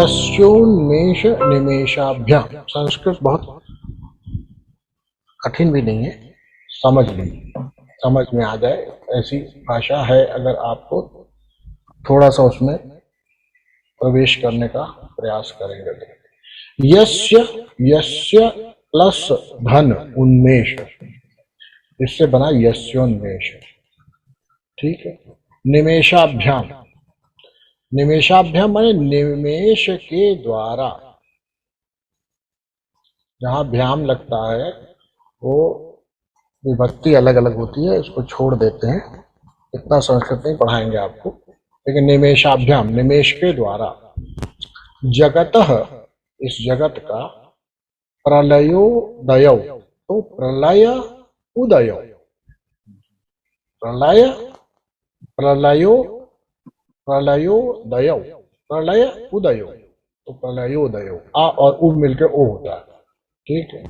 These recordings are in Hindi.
यस्योन्मेष निमेषाभ्याम। संस्कृत बहुत कठिन भी नहीं है, समझ में आ जाए ऐसी भाषा है। अगर आपको थोड़ा सा उसमें प्रवेश करने का प्रयास करेंगे तो यस्य यस्य प्लस धन उन्मेष, इससे बना यस्योन्मेष। ठीक है। निमेषाभ्याम, निमेषाभ्याम माने निमेष के द्वारा। जहां भ्याम लगता है वो विभक्ति अलग अलग होती है, इसको छोड़ देते हैं, इतना संस्कृत नहीं पढ़ाएंगे आपको। लेकिन निमेषाभ्याम, निमेष के द्वारा। जगतः, इस जगत का, प्रलयोदयो, तो प्रलय उदय, प्रलय प्रलयो प्रलयोदयो, प्रलय उदयो, तो प्रलयोदयो, आ और उ मिलकर ओ होता है। ठीक है,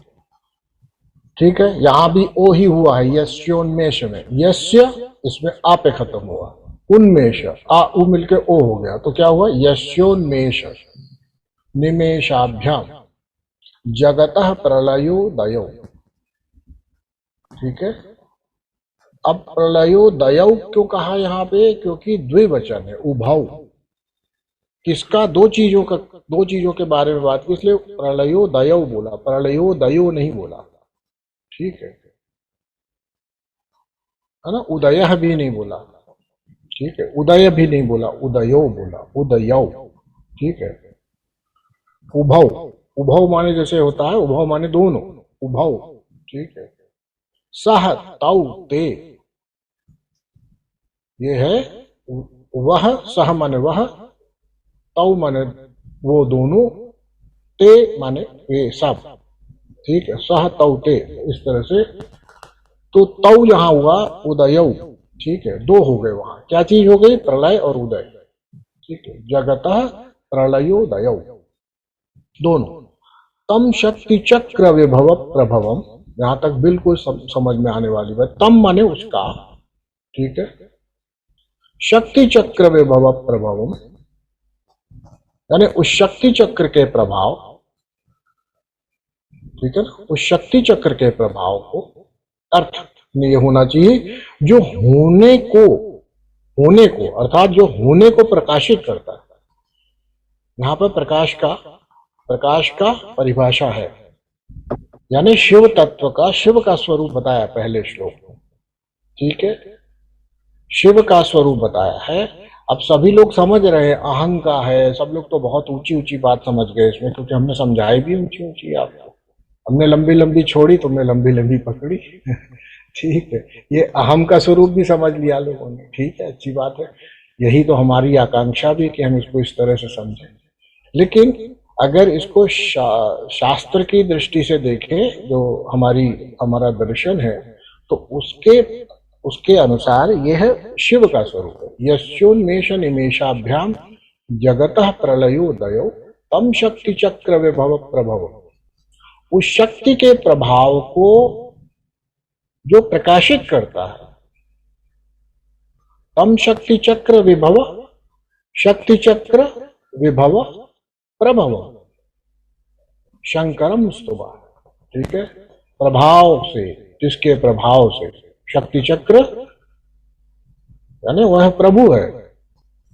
ठीक है। यहां भी ओ ही हुआ है यस्योन्मेष में। यस्य इसमें आ पे खत्म हुआ, उन्मेष आ उ मिलके ओ हो गया, तो क्या हुआ यस्योन्मेष। निमेषाभ्याम जगतः प्रलयोदयो। ठीक है। अब प्रलयोदयो क्यों कहा यहाँ पे? क्योंकि द्विवचन है, उभौ। किसका? दो चीजों के बारे में बात की, इसलिए प्रलयोदयो बोला, प्रलयोदयो नहीं बोला। ठीक है ना। उदय भी नहीं बोला। ठीक है। उदय भी नहीं बोला, उदयो बोला, उदयो। ठीक है। उभौ, उभौ माने जैसे होता है, उभौ माने दोनों, उभौ। ठीक है। सह तौ ते, ये है वह, सह माने वह, तौ माने वो दोनों, ते माने वे सब। ठीक है। सह तौ ते, इस तरह से। तो तौ यहां हुआ उदयौ। ठीक है। दो हो गए वहां। क्या चीज हो गई? प्रलय और उदय। ठीक है। जगतः प्रलयोदयौ, दोनों। तम शक्ति चक्र विभव प्रभवम, यहां तक बिल्कुल समझ में आने वाली बात। तम माने उसका। ठीक है। शक्ति चक्र विभव प्रभवम, यानी उस शक्ति चक्र के प्रभाव। ठीक है। उस शक्ति चक्र के प्रभाव को, अर्थ में ये होना चाहिए जो होने को अर्थात जो होने को प्रकाशित करता है। यहां पर प्रकाश का परिभाषा है, यानी शिव तत्व का, शिव का स्वरूप बताया पहले श्लोक में। ठीक है। शिव का स्वरूप बताया है। अब सभी लोग समझ रहे हैं अहं का है, सब लोग तो बहुत ऊंची ऊंची बात समझ गए इसमें, क्योंकि हमने समझाई भी ऊंची ऊंची आपको। हमने लंबी लंबी छोड़ी, तुमने लंबी लंबी पकड़ी। ठीक है। ये अहम का स्वरूप भी समझ लिया लोगों ने। ठीक है, अच्छी बात है। यही तो हमारी आकांक्षा भी कि हम इसको इस तरह से समझें। लेकिन अगर इसको शास्त्र की दृष्टि से देखें, जो हमारा दर्शन है, तो उसके अनुसार यह शिव का स्वरूप है। यस्योन्मेष निमेषाभ्याम जगतः प्रलयोदयो तम शक्ति चक्र विभव प्रभव। उस शक्ति के प्रभाव को जो प्रकाशित करता है, तम शक्ति चक्र विभव, शक्ति चक्र विभव प्रभव, शंकरम स्तुवा। ठीक है। प्रभाव से, जिसके प्रभाव से, शक्ति चक्र यानी वह प्रभु है।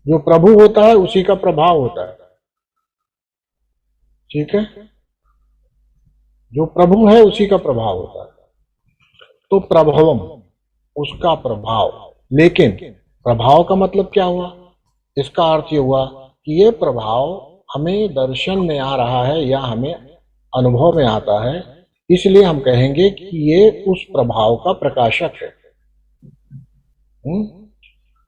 जो प्रभु होता है उसी का प्रभाव होता है। ठीक है। जो प्रभु है उसी का प्रभाव होता है। तो प्रभवम, उसका प्रभाव। लेकिन प्रभाव का मतलब क्या हुआ? इसका अर्थ ये हुआ कि ये प्रभाव हमें दर्शन में आ रहा है या हमें अनुभव में आता है, इसलिए हम कहेंगे कि ये उस प्रभाव का प्रकाशक है।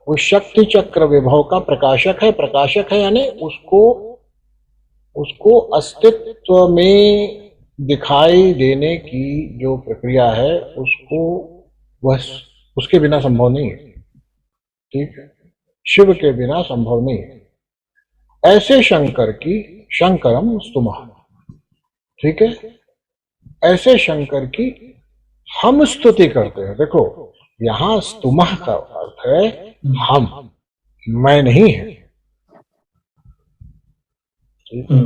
उस शक्ति चक्र विभव का प्रकाशक है। प्रकाशक है यानी उसको अस्तित्व में दिखाई देने की जो प्रक्रिया है, उसके बिना संभव नहीं है। ठीक है। शिव के बिना संभव नहीं है। ऐसे शंकर की, शंकरम स्तुमः। ठीक है। ऐसे शंकर की हम स्तुति करते हैं। देखो, यहां स्तुमः का अर्थ है हम, मैं नहीं है। ठीक है।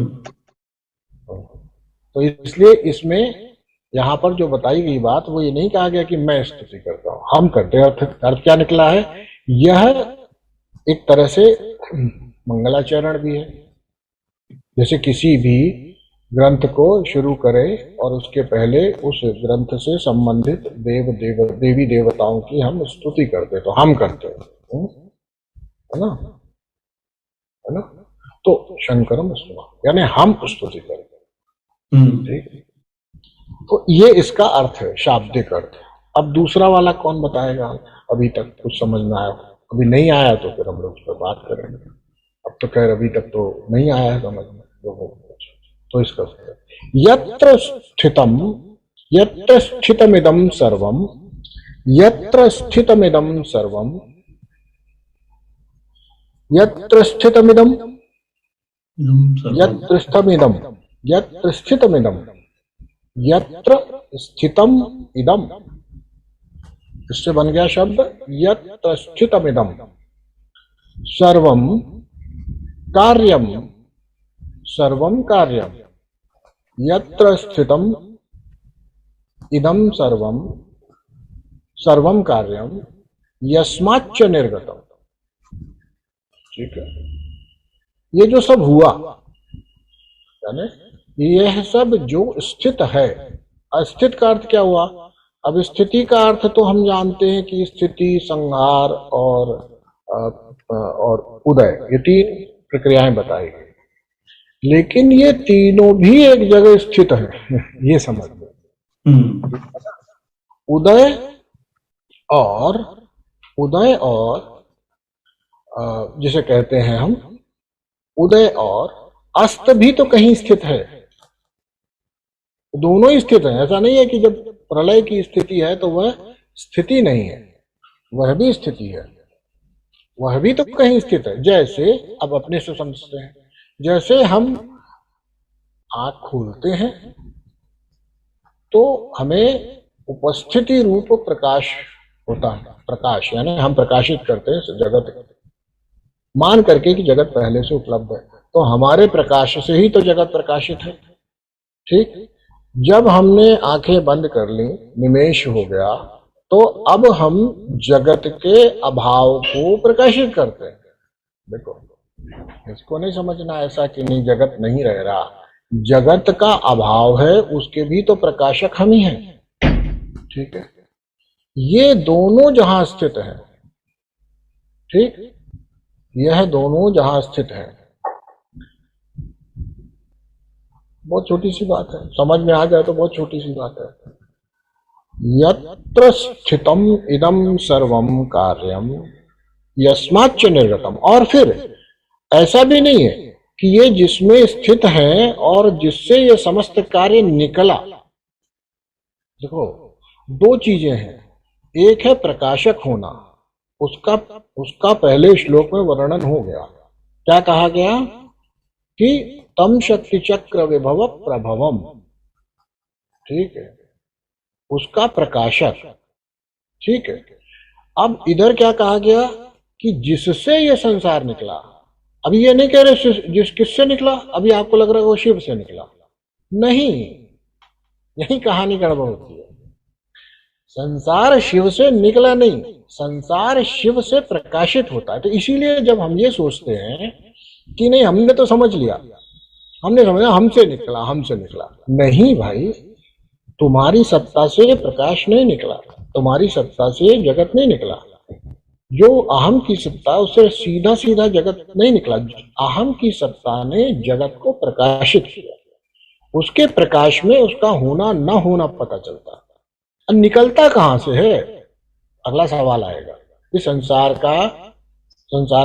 तो इसलिए इसमें यहां पर जो बताई गई बात वो ये नहीं कहा गया कि मैं स्तुति करता हूं, हम करते हैं। अर्थ क्या निकला है, यह एक तरह से मंगलाचरण भी है। जैसे किसी भी ग्रंथ को शुरू करें और उसके पहले उस ग्रंथ से संबंधित देवी देवताओं की हम स्तुति करते, तो हम करते हैं, है ना, है ना। तो शंकरम स्तुति यानी हम स्तुति करते हैं, ठीक। तो ये इसका अर्थ है, शाब्दिक अर्थ। अब दूसरा वाला कौन बताएगा? अभी तक कुछ समझ में आया? अभी नहीं आया तो फिर हम लोग उस पर बात करेंगे। अब तो खैर अभी तक तो नहीं आया है समझ में लोगों को। तो इसका यत्र स्थितम, यत्र स्थितमिदं सर्वम, यत्र स्थितमिदं सर्वम, यत्र स्थितमिदं, यत्र स्थितमिदं, यत्र स्थितमिदं, यत्र स्थितम इदम। इससे बन गया शब्द यत्र स्थितमिदं सर्वम कार्यम, सर्वम कार्यम, यत्र स्थितम इदम सर्वम, सर्वम कार्यम, यस्माच्च निर्गतम। ठीक है। ये जो सब हुआ, यानी यह सब जो स्थित है, अस्थित का अर्थ क्या हुआ? अब स्थिति का अर्थ तो हम जानते हैं कि स्थिति, संहार और उदय, ये तीन प्रक्रियाएं बताई गई। लेकिन ये तीनों भी एक जगह स्थित है, ये समझ लो। उदय और जिसे कहते हैं हम उदय और अस्त भी तो कहीं स्थित है, दोनों ही स्थित है। ऐसा नहीं है कि जब प्रलय की स्थिति है तो वह स्थिति नहीं है, वह भी स्थिति है, वह भी तो कहीं स्थित है। जैसे अब अपने से समझते हैं, जैसे हम आंख खोलते हैं तो हमें उपस्थिति रूप प्रकाश होता है। प्रकाश यानी हम प्रकाशित करते हैं जगत, मान करके कि जगत पहले से उपलब्ध है, तो हमारे प्रकाश से ही तो जगत प्रकाशित है। ठीक। जब हमने आंखें बंद कर ली, निमेष हो गया, तो अब हम जगत के अभाव को प्रकाशित करते हैं। देखो, इसको नहीं समझना ऐसा कि नहीं जगत नहीं रह रहा, जगत का अभाव है, उसके भी तो प्रकाशक हम ही हैं। ठीक है। ये दोनों जहां स्थित है, ठीक, यह दोनों जहां स्थित है, बहुत छोटी सी बात है, समझ में आ जाए तो बहुत छोटी सी बात है। यत्र स्थितम इदम सर्वम कार्यम यस्माच्च निर्गतम। और फिर ऐसा भी नहीं है कि ये जिसमें स्थित है और जिससे ये समस्त कार्य निकला। देखो, दो चीजें हैं, एक है प्रकाशक होना, उसका पहले श्लोक में वर्णन हो गया। क्या कहा गया कि तम शक्ति चक्र विभव प्रभवम, ठीक है, उसका प्रकाशक। ठीक है। अब इधर क्या कहा गया कि जिससे ये संसार निकला। अभी ये नहीं कह रहे किससे निकला, अभी आपको लग रहा है वो शिव से निकला, नहीं, यही कहानी गड़बड़ होती है। संसार शिव से निकला नहीं, संसार शिव से प्रकाशित होता है। तो इसीलिए जब हम ये सोचते हैं कि नहीं हमने तो समझ लिया, हमने समझा हमसे निकला, हमसे निकला, नहीं भाई, तुम्हारी सत्ता से प्रकाश नहीं निकला, तुम्हारी सत्ता से जगत नहीं निकला। जो अहम की सत्ता, उससे सीधा सीधा जगत नहीं निकला। अहम की सत्ता ने जगत को प्रकाशित किया, उसके प्रकाश में उसका होना न होना पता चलता। अब निकलता कहां से है, अगला सवाल आएगा कि संसार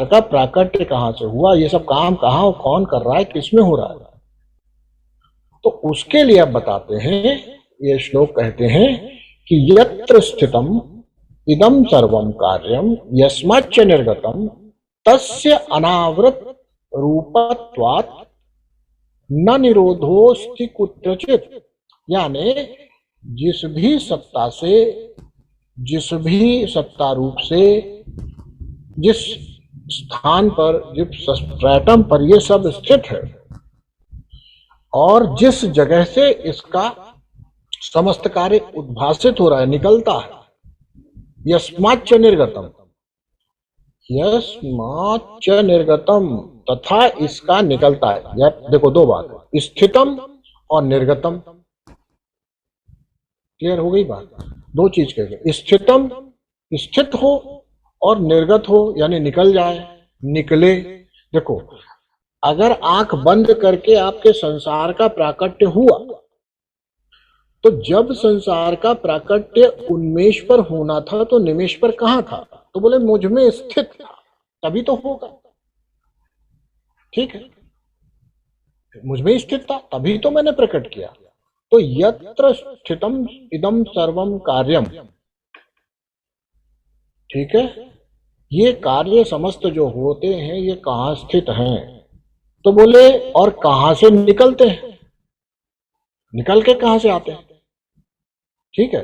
का प्राकट्य कहां से हुआ, ये सब काम कहां कौन कर रहा है, किसमें हो रहा है। तो उसके लिए अब बताते हैं, ये श्लोक कहते हैं कि यत्र स्थितम इदम सर्वम कार्यम यस्माच्च निर्गतम तस्य अनावृत रूपत्वात् न निरोधोस्ति कुत्रचित। यानी जिस भी सत्ता रूप से, जिस स्थान पर, जिस स्ट्रैटम पर ये सब स्थित है, और जिस जगह से इसका समस्त कार्य उद्भासित हो रहा है, निकलता है, यस्माच्च निर्गतम, यस्माच्च निर्गतम, तथा इसका निकलता है। यह देखो दो बात, स्थितम और निर्गतम। क्लियर हो गई बात? दो चीज कह गए, स्थितम स्थित हो और निर्गत हो यानी निकल जाए, निकले। देखो अगर आंख बंद करके आपके संसार का प्राकट्य हुआ, तो जब संसार का प्राकट्य उन्मेष पर होना था तो निमेष पर कहां था? तो बोले मुझ में स्थित था, तभी तो होगा। ठीक है, मुझ में स्थित था तभी तो मैंने प्रकट किया। तो यत्र स्थितम इदम सर्वम कार्यम, ठीक है, ये कार्य समस्त जो होते हैं ये कहां स्थित हैं? तो बोले और कहां से निकलते हैं, निकल के कहां से आते हैं? ठीक है,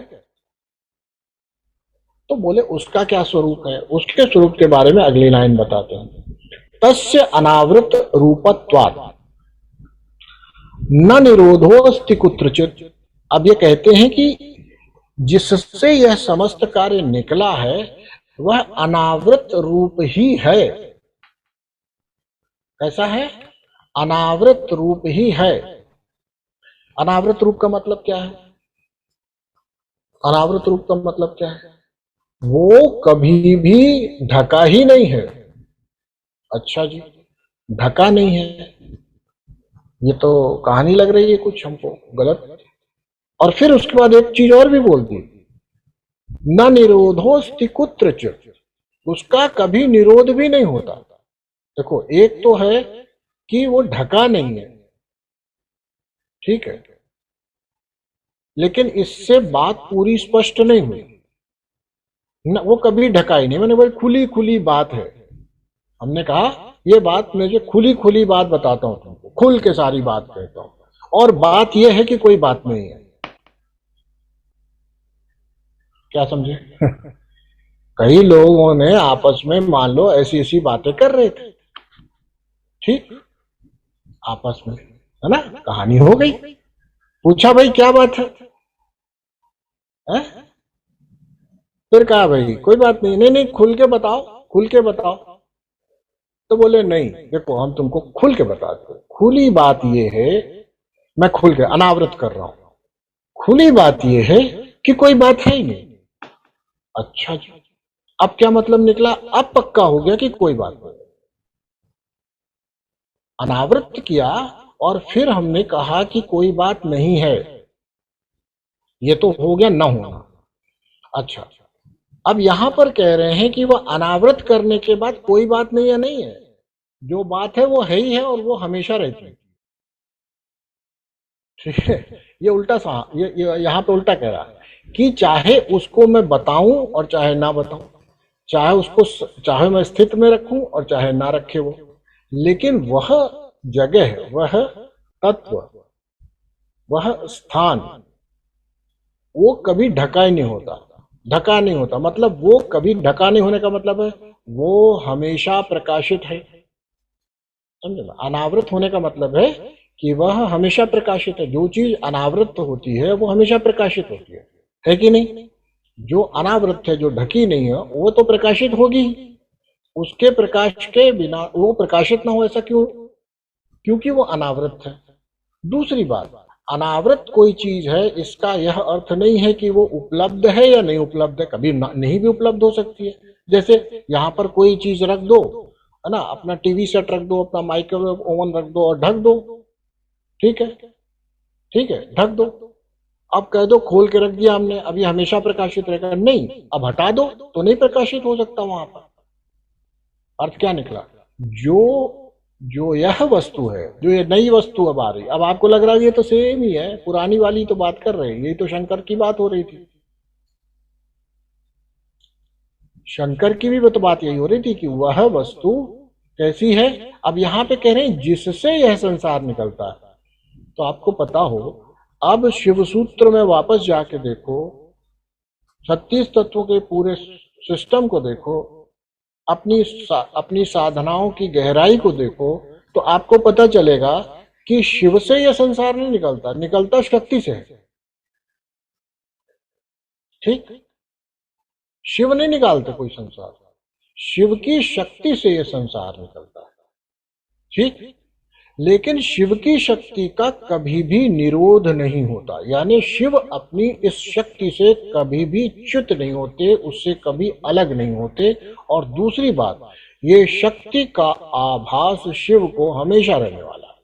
तो बोले उसका क्या स्वरूप है? उसके स्वरूप के बारे में अगली लाइन बताते हैं। तस्य अनावृत रूपत्वात् न निरोधोस्ति कुत्रचित्। अब ये कहते हैं कि जिससे यह समस्त कार्य निकला है वह अनावृत रूप ही है। कैसा है? अनावृत रूप ही है। अनावृत रूप का मतलब क्या है? अनावृत रूप का मतलब क्या है? वो कभी भी ढका ही नहीं है। अच्छा जी, ढका नहीं है, ये तो कहानी लग रही है कुछ हमको गलत। और फिर उसके बाद एक चीज और भी बोल दी, न निरोधोस्ति कुत्रचित्, उसका कभी निरोध भी नहीं होता। देखो एक तो है कि वो ढका नहीं है, ठीक है, लेकिन इससे बात पूरी स्पष्ट नहीं हुई न, वो कभी ढका ही नहीं। मैंने बोली खुली खुली बात है। हमने कहा ये बात मुझे खुली खुली बात बताता हूं तुमको, खुल के सारी बात कहता हूं, और बात यह है कि कोई बात नहीं है। क्या समझे? कई लोगों ने आपस में मान लो ऐसी ऐसी बातें कर रहे थे, ठीक, आपस में, है ना, कहानी हो गई, पूछा भाई क्या बात है? फिर कहा भाई कोई बात नहीं, नहीं नहीं खुल के बताओ, खुल के बताओ। तो बोले नहीं देखो हम तुमको खुल के बताते हैं, खुली बात ये है, मैं खुल के अनावृत कर रहा हूं, खुली बात ये है कि कोई बात है ही नहीं। अच्छा जी, अब क्या मतलब निकला? अब पक्का हो गया कि कोई बात नहीं। अनावृत किया और फिर हमने कहा कि कोई बात नहीं है, ये तो हो गया न होना। अच्छा, अब यहां पर कह रहे हैं कि वह अनावृत करने के बाद कोई बात नहीं है, नहीं है, जो बात है वो है ही है और वो हमेशा रहती है। ठीक है, ये उल्टा सा, ये यहां पे उल्टा कह रहा है कि चाहे उसको मैं बताऊं और चाहे ना बताऊं, चाहे उसको, चाहे मैं स्थित में रखूं और चाहे ना रखे वो, लेकिन वह जगह, वह तत्व, वह स्थान, वो कभी ढका ही नहीं होता। ढका नहीं होता मतलब वो कभी ढका नहीं होने का मतलब है वो हमेशा प्रकाशित है। समझे ना? अनावृत होने का मतलब है कि वह हमेशा प्रकाशित है। जो चीज अनावृत होती है वो हमेशा प्रकाशित होती है कि नहीं? जो अनावृत है, जो ढकी नहीं है, वो तो प्रकाशित होगी। उसके प्रकाश के बिना वो प्रकाशित ना हो, ऐसा क्यों? क्योंकि वो अनावृत है। दूसरी बात, अनावृत कोई चीज है इसका यह अर्थ नहीं है कि वो उपलब्ध है या नहीं उपलब्ध है, कभी नहीं भी उपलब्ध हो सकती है। जैसे यहाँ पर कोई चीज रख दो, है ना, अपना टीवी सेट रख दो, अपना माइक्रोवेव ओवन रख दो और ढक दो, ठीक है, ठीक है, ढक दो। अब कह दो खोल के रख दिया हमने, अभी हमेशा प्रकाशित रहेगा, नहीं, अब हटा दो तो नहीं प्रकाशित हो सकता वहां पर। अर्थ क्या निकला? जो जो यह वस्तु है, जो ये नई वस्तु अब आ रही, अब आपको लग रहा है ये तो सेम ही है, पुरानी वाली तो बात कर रहे हैं, यही तो शंकर की बात हो रही थी। शंकर की भी तो बात यही हो रही थी कि वह वस्तु कैसी है। अब यहां पे कह रहे हैं जिससे यह संसार निकलता है। तो आपको पता हो, अब शिव सूत्र में वापस जाके देखो, 36 तत्वों के पूरे सिस्टम को देखो, अपनी साधनाओं की गहराई को देखो, तो आपको पता चलेगा कि शिव से यह संसार नहीं निकलता, निकलता शक्ति से है। ठीक, शिव नहीं निकालते कोई संसार, शिव की शक्ति से यह संसार निकलता है। ठीक, लेकिन शिव की शक्ति का कभी भी निरोध नहीं होता, यानी शिव अपनी इस शक्ति से कभी भी च्युत नहीं होते, उससे कभी अलग नहीं होते। और दूसरी बात, ये शक्ति का आभास शिव को हमेशा रहने वाला है।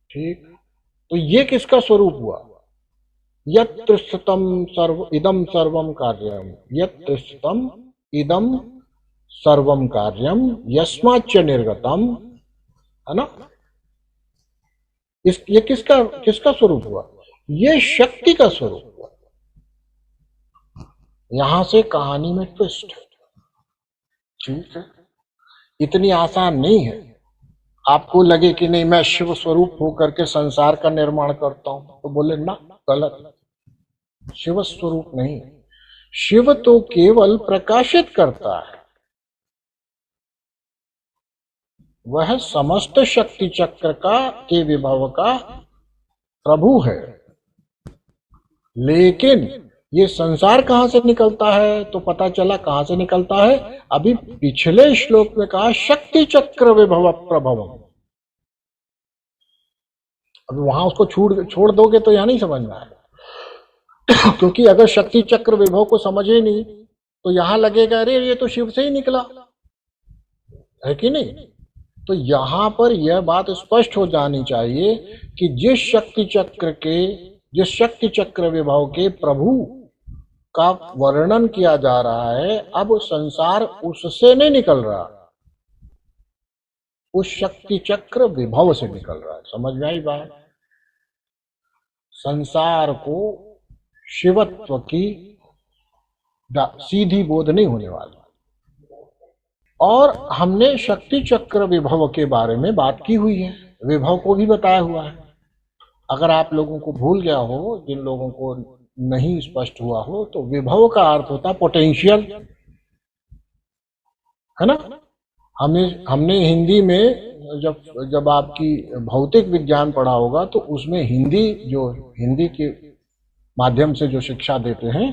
ठीक, तो ये किसका स्वरूप हुआ? यत्र स्थितम सर्व इदम सर्वम कार्यम, यत्र स्थितम इदम सर्वम कार्यम यस्माच्च निर्गतम, है ना। ये किसका किसका स्वरूप हुआ? ये शक्ति का स्वरूप हुआ। यहां से कहानी में ट्विस्ट है। ठीक है, इतनी आसान नहीं है। आपको लगे कि नहीं मैं शिव स्वरूप होकर के संसार का निर्माण करता हूं, तो बोले ना, गलत। शिव स्वरूप नहीं, शिव तो केवल प्रकाशित करता है। वह समस्त शक्ति चक्र का के विभव का प्रभु है। लेकिन ये संसार कहां से निकलता है? तो पता चला कहां से निकलता है। अभी पिछले श्लोक में कहा शक्ति चक्र विभव प्रभव। अभी वहां उसको छोड़ दोगे तो यहां नहीं समझना है। क्योंकि अगर शक्ति चक्र विभव को समझे नहीं तो यहां लगेगा अरे ये तो शिव से ही निकला है कि नहीं। तो यहां पर यह बात स्पष्ट हो जानी चाहिए कि जिस शक्ति चक्र विभव के प्रभु का वर्णन किया जा रहा है, अब संसार उससे नहीं निकल रहा, उस शक्ति चक्र विभव से निकल रहा है। समझ में आई बात? संसार को शिवत्व की सीधी बोध नहीं होने वाली। और हमने शक्ति चक्र विभव के बारे में बात की हुई है, विभव को भी बताया हुआ है। अगर आप लोगों को भूल गया हो, जिन लोगों को नहीं स्पष्ट हुआ हो, तो विभव का अर्थ होता पोटेंशियल, है ना। हमने हिंदी में जब आपकी भौतिक विज्ञान पढ़ा होगा तो उसमें हिंदी के माध्यम से जो शिक्षा देते हैं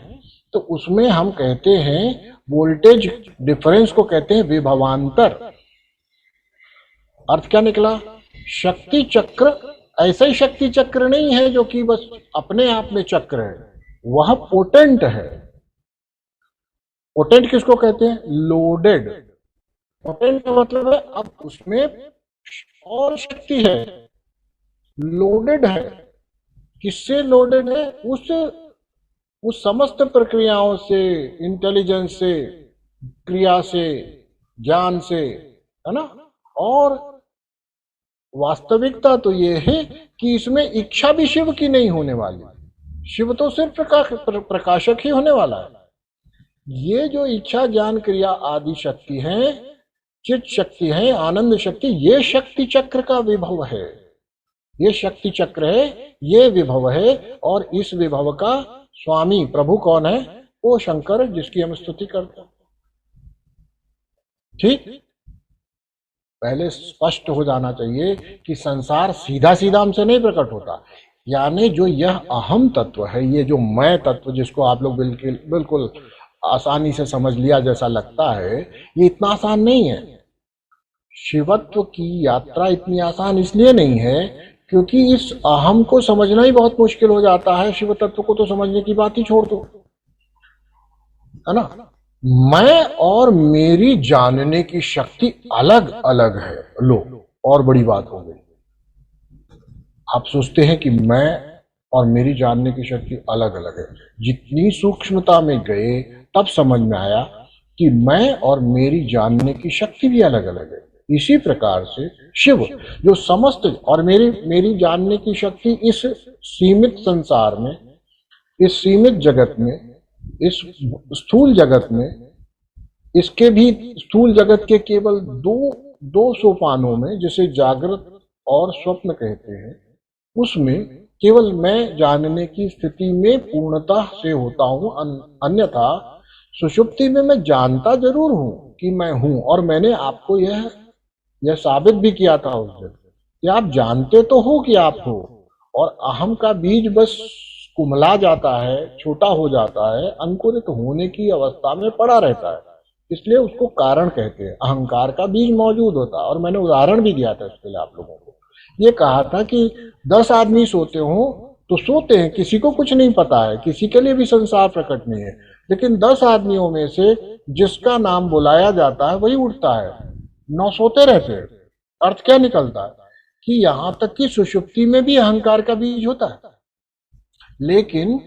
तो उसमें हम कहते हैं वोल्टेज डिफरेंस को कहते हैं विभवांतर। अर्थ क्या निकला? शक्ति चक्र ऐसा ही शक्ति चक्र नहीं है जो कि बस अपने आप में चक्र है, वह पोटेंट है। पोटेंट किसको कहते हैं? लोडेड। पोटेंट का मतलब है अब उसमें और शक्ति है, लोडेड है। किससे लोडेड है? उस समस्त प्रक्रियाओं से, इंटेलिजेंस से, क्रिया से, ज्ञान से, है ना। और वास्तविकता तो ये है कि इसमें इच्छा भी शिव की नहीं होने वाली, शिव तो सिर्फ प्रकाशक ही होने वाला है। ये जो इच्छा, ज्ञान, क्रिया आदि शक्ति है, चित शक्ति है, आनंद शक्ति, ये शक्ति चक्र का विभव है, ये शक्ति चक्र है, ये विभव है। और इस विभव का स्वामी प्रभु कौन है? वो शंकर, जिसकी हम स्तुति करते हैं। ठीक, पहले स्पष्ट हो जाना चाहिए कि संसार सीधा सीधा हमसे नहीं प्रकट होता। यानी जो यह अहम तत्व है, ये जो मैं तत्व, जिसको आप लोग बिल्कुल आसानी से समझ लिया जैसा लगता है, ये इतना आसान नहीं है। शिवत्व की यात्रा इतनी आसान इसलिए नहीं है क्योंकि इस अहम को समझना ही बहुत मुश्किल हो जाता है। शिव तत्व को तो समझने की बात ही छोड़ दो, है ना। मैं और मेरी जानने की शक्ति अलग अलग है। लो, और बड़ी बात हो गई। आप सोचते हैं कि मैं और मेरी जानने की शक्ति अलग अलग है। जितनी सूक्ष्मता में गए तब समझ में आया कि मैं और मेरी जानने की शक्ति भी अलग अलग है। इसी प्रकार से शिव जो समस्त और मेरी जानने की शक्ति इस सीमित संसार में, इस सीमित जगत में, इस स्थूल जगत में, इसके भी स्थूल जगत के केवल दो सोपानों में, जिसे जागृत और स्वप्न कहते हैं, उसमें केवल मैं जानने की स्थिति में पूर्णतः से होता हूं। अन्यथा सुषुप्ति में मैं जानता जरूर हूं कि मैं हूं, और मैंने आपको यह साबित भी किया था उस दिन। कि आप जानते तो हो कि आप हो, और अहम का बीज बस कुमला जाता है, छोटा हो जाता है, अंकुरित होने की अवस्था में पड़ा रहता है, इसलिए उसको कारण कहते हैं। अहंकार का बीज मौजूद होता है, और मैंने उदाहरण भी दिया था इसके लिए आप लोगों को। ये कहा था कि 10 आदमी सोते हो तो सोते हैं, किसी को कुछ नहीं पता है, किसी के लिए भी संसार प्रकट नहीं है, लेकिन 10 आदमियों में से जिसका नाम बुलाया जाता है वही उठता है, 9 सोते रहते हैं। अर्थ क्या निकलता है कि यहां तक कि सुषुप्ति में भी अहंकार का बीज होता है, लेकिन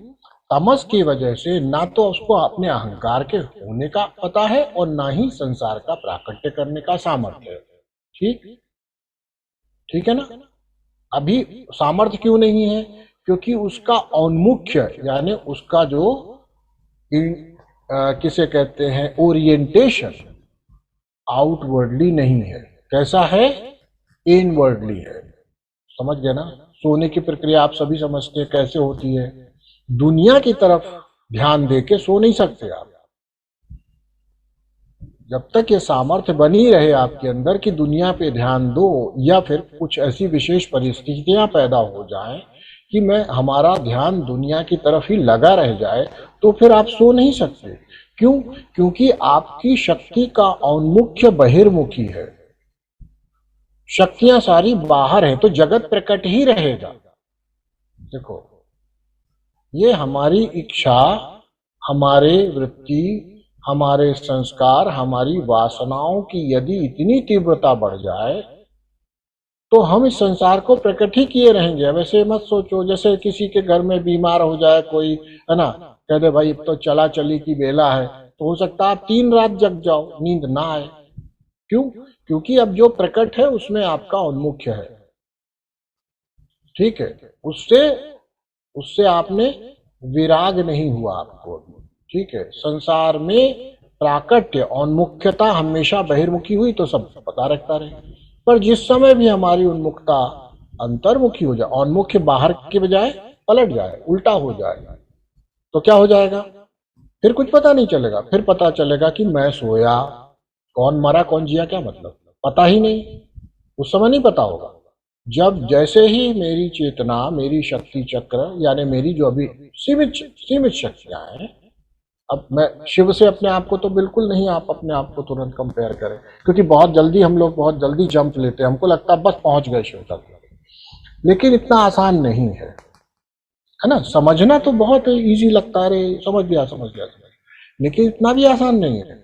तमस की वजह से ना तो उसको अपने अहंकार के होने का पता है और ना ही संसार का प्राकट्य करने का सामर्थ्य है। ठीक ठीक है ना। अभी सामर्थ्य क्यों नहीं है? क्योंकि उसका औन्मुख्य यानी उसका जो किसे कहते हैं ओरिएंटेशन आउटवर्डली नहीं है। कैसा है? इनवर्डली है। समझ गए ना। सोने की प्रक्रिया आप सभी समझते हैं कैसे होती है। दुनिया की तरफ ध्यान देके सो नहीं सकते आप। जब तक ये सामर्थ्य बनी रहे आपके अंदर कि दुनिया पे ध्यान दो, या फिर कुछ ऐसी विशेष परिस्थितियां पैदा हो जाएं कि मैं हमारा ध्यान दुनिया की तरफ ही लगा रह जाए, तो फिर आप सो नहीं सकते। क्यों? क्योंकि आपकी शक्ति का औन्मुख्य बहिर्मुखी है। शक्तियां सारी बाहर हैं, तो जगत प्रकट ही रहेगा। देखो, ये हमारी इच्छा, हमारे वृत्ति, हमारे संस्कार, हमारी वासनाओं की यदि इतनी तीव्रता बढ़ जाए तो हम इस संसार को प्रकट ही किए रहेंगे। वैसे मत सोचो जैसे किसी के घर में बीमार हो जाए कोई, है ना, कह दे भाई अब तो चला चली की बेला है, तो हो सकता है आप 3 रात जग जाओ, नींद ना आए। क्यों? क्योंकि अब जो प्रकट है उसमें आपका उन्मुख्य है। ठीक है, उससे उससे आपने विराग नहीं हुआ आपको। ठीक है, संसार में प्राकट्य उन्मुख्यता हमेशा बहिर्मुखी हुई तो सब पता रखता रहे, पर जिस समय भी हमारी उन्मुखता अंतर्मुखी हो जाए, उन्मुख्य बाहर के बजाय पलट जाए, उल्टा हो जाए, तो क्या हो जाएगा? फिर कुछ पता नहीं चलेगा। फिर पता चलेगा कि मैं सोया, कौन मरा कौन जिया क्या मतलब, पता ही नहीं। उस समय नहीं पता होगा। जब जैसे ही मेरी चेतना, मेरी शक्ति चक्र यानी मेरी जो अभी सीमित सीमित शक्तियां हैं, अब मैं शिव से अपने आप को तो बिल्कुल नहीं आप अपने आप को तुरंत कंपेयर करें, क्योंकि बहुत जल्दी हम लोग बहुत जल्दी जंप लेते हैं, हमको लगता है बस पहुंच गए शिव तक, लेकिन इतना आसान नहीं है ना। समझना तो बहुत इजी लगता है, रे समझ गया समझ गया, लेकिन इतना भी आसान नहीं है।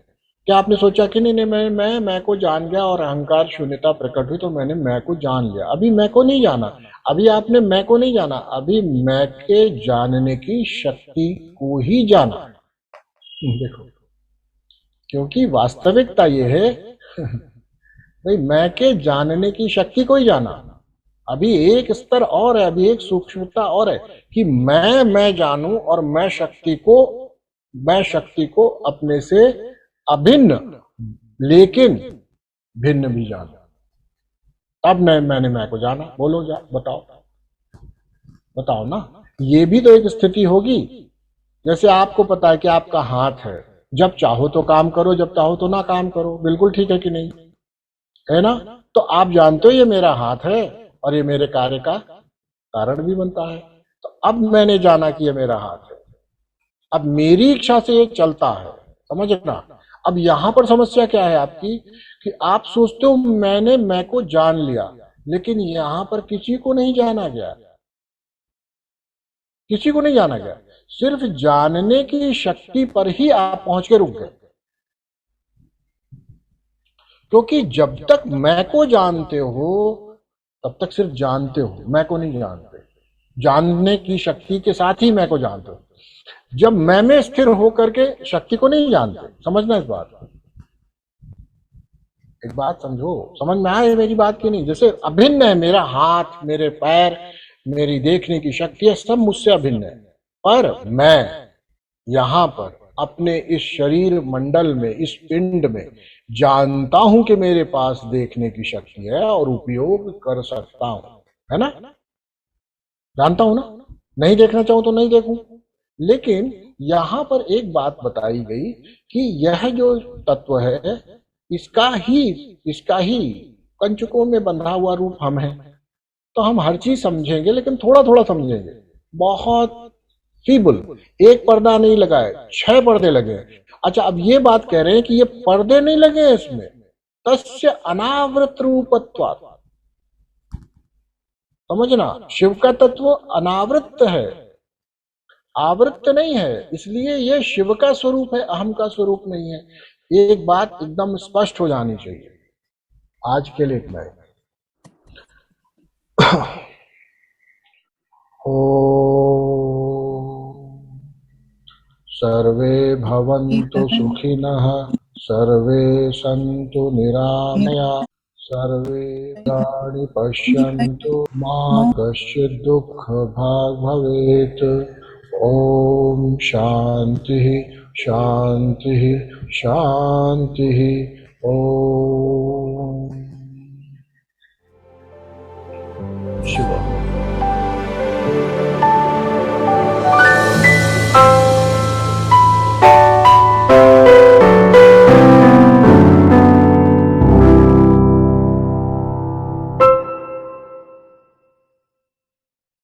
क्या आपने सोचा कि नहीं नहीं मैं को जान गया और अहंकार शून्यता प्रकट हुई तो मैंने मैं को जान लिया? अभी मैं को नहीं जाना, अभी आपने मैं को नहीं जाना, अभी मैं के जानने की शक्ति को ही जाना। देखो, क्योंकि वास्तविकता ये है भाई, मैं के जानने की शक्ति को ही जाना। अभी एक स्तर और है, अभी एक सूक्ष्मता और है कि मैं जानूं और मैं शक्ति को अपने से अभिन्न लेकिन भिन्न भी जाना। तब मैंने मैं को जाना। बोलो जा, बताओ बताओ ना। ये भी तो एक स्थिति होगी। जैसे आपको पता है कि आपका हाथ है, जब चाहो तो काम करो, जब चाहो तो ना काम करो, बिल्कुल ठीक है कि नहीं? है ना। तो आप जानते हो ये मेरा हाथ है और ये मेरे कार्य का कारण भी बनता है। तो अब मैंने जाना कि ये मेरा हाथ है, अब मेरी इच्छा से ये चलता है। समझना। अब यहां पर समस्या क्या है आपकी कि आप सोचते हो मैंने मैं को जान लिया, लेकिन यहां पर किसी को नहीं जाना गया, किसी को नहीं जाना गया, सिर्फ जानने की शक्ति पर ही आप पहुंच के रुक गए। क्योंकि जब तक मैं को जानते हो तब तक सिर्फ जानते हो, मैं को नहीं जानते। जानने की शक्ति के साथ ही मैं को जानते हो। जब मैं में स्थिर होकर के शक्ति को नहीं जानते। समझना इस बात को, एक बात समझो, समझ में आए मेरी बात की नहीं? जैसे अभिन्न है मेरा हाथ, मेरे पैर, मेरी देखने की शक्ति है, सब मुझसे अभिन्न है, पर मैं यहां पर अपने इस शरीर मंडल में, इस पिंड में जानता हूं कि मेरे पास देखने की शक्ति है और उपयोग कर सकता हूं, है ना। जानता हूं ना, नहीं देखना चाहूं तो नहीं देखूं। लेकिन यहां पर एक बात बताई गई कि यह जो तत्व है इसका ही कंचुकों में बंधा हुआ रूप हम हैं। तो हम हर चीज समझेंगे, लेकिन थोड़ा थोड़ा समझेंगे, बहुत फीबल। एक पर्दा नहीं लगा है, 6 पर्दे लगे हैं। अच्छा, अब ये बात कह रहे हैं कि ये पर्दे नहीं लगे हैं इसमें, तस्य अनावृत रूपत्वात्। समझना, शिव का तत्व अनावृत है, आवृत्त नहीं है, इसलिए ये शिव का स्वरूप है, अहम का स्वरूप नहीं है। ये एक बात एकदम स्पष्ट हो जानी चाहिए। आज के लिए इतना ही। ओम सर्वे भवन्तु सुखिनः, सर्वे सन्तु निरामया, सर्वे भद्राणि पश्यन्तु मा कश्चित् दुःखभाग् भवेत्। ओम शांति शांति शांति। ओम शिव।